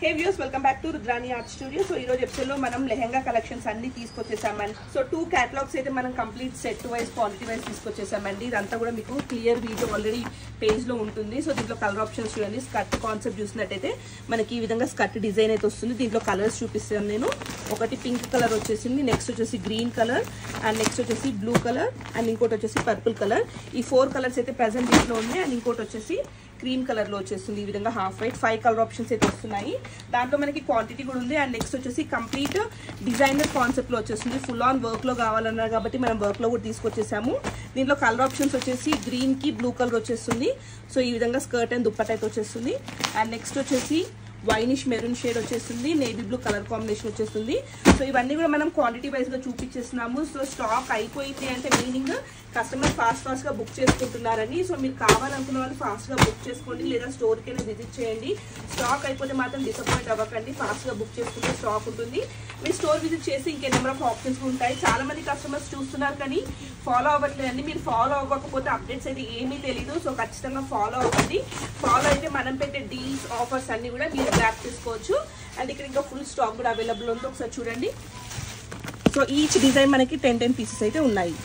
Hey views, welcome back to Rudrani art studio. So ఈ రోజు episode లో మనం లెహంగా కలెక్షన్స్ అన్ని తీసుకొచ్చేసామండి. సో 2 క్యాటలాగ్స్ అయితే మనం complete set wise quality wise తీసుకొచ్చేసామండి. ఇదంతా కూడా మీకు క్లియర్ వీడియో ఆల్రెడీ పేజ్ లో ఉంటుంది. సో దీంట్లో కలర్ ఆప్షన్స్ చూడండి. స్కర్ట్ కాన్సెప్ట్ చూసినట్టయితే మనకి ఈ విధంగా స్కర్ట్ డిజైన్ అయితే వస్తుంది. దీంట్లో కలర్స్ చూపిస్తాను నేను. ఒకటి పింక్ కలర్ వచ్చేసింది, నెక్స్ట్ వచ్చేసి గ్రీన్ కలర్, అండ్ నెక్స్ట్ వచ్చేసి బ్లూ కలర్, అండ్ ఇంకోటి వచ్చేసి పర్పుల్ కలర్. ఈ 4 కలర్స్ అయితే ప్రెసెంట్ దీంట్లో ఉన్నాయి. అండ్ ఇంకోటి వచ్చేసి క్రీమ్ కలర్ లో వచ్చేస్తుంది. ఈ విధంగా హాఫ్ వైట్ 5 కలర్ ఆప్షన్స్ అయితే వస్తున్నాయి. దాంట్లో మనకి క్వాంటిటీ కూడా ఉంది. అండ్ నెక్స్ట్ వచ్చేసి కంప్లీట్ డిజైనర్ కాన్సెప్ట్ లో వచ్చేస్తుంది. ఫుల్ ఆన్ వర్క్ లో కావాలన్నారు కాబట్టి మనం వర్క్ లో కూడా తీసుకొచ్చేసాము. దీంట్లో కలర్ ఆప్షన్స్ వచ్చేసి గ్రీన్ కి బ్లూ కలర్ వచ్చేస్తుంది. సో ఈ విధంగా స్కర్ట్ అండ్ దుప్పట్ట అయితే వచ్చేస్తుంది. అండ్ నెక్స్ట్ వచ్చేసి వైనిష్ మెరూన్ షేడ్ వచ్చేస్తుంది, నేవీ బ్లూ కలర్ కాంబినేషన్ వచ్చేస్తుంది. సో ఇవన్నీ కూడా మనం క్వాంటిటీ వైజ్ గా చూపించేస్తున్నాము. సో స్టాక్ అయిపోయింది అంటే మీనింగ్ కస్టమర్ ఫాస్ట్ గా బుక్ చేసుకుంటున్నారని. సో మీరు కావాలనుకున్న వాళ్ళు ఫాస్ట్ గా బుక్ చేసుకోండి, లేదా స్టోర్ కి విజిట్ చేయండి. స్టాక్ అయిపోతే మాత్రం డిసప్పాయింట్ అవ్వకండి. ఫాస్ట్ గా బుక్ చేసుకుంటే స్టాక్ ఉంటుంది. మీరు స్టోర్ విజిట్ చేసి ఇంకే నెంబర్ ఆఫ్ ఆప్షన్స్ ఉంటాయి. చాలా మంది కస్టమర్స్ చూస్తున్నారు కానీ ఫాలో అవ్వట్లేదండి. మీరు ఫాలో అవ్వకపోతే అప్డేట్స్ అయితే ఏమీ తెలీదు. సో ఖచ్చితంగా ఫాలో అవ్వండి. ఫాలో అయితే మనం పెట్టే డీల్స్ ఆఫర్స్ అన్ని కూడా మీరు గ్రాప్ చేసుకోవచ్చు. అండ్ ఇక్కడ ఇంకా ఫుల్ స్టాక్ కూడా అవైలబుల్ ఉంది. ఒకసారి చూడండి. సో ఈచ్ డిజైన్ మనకి 10 పీసెస్ అయితే ఉన్నాయి.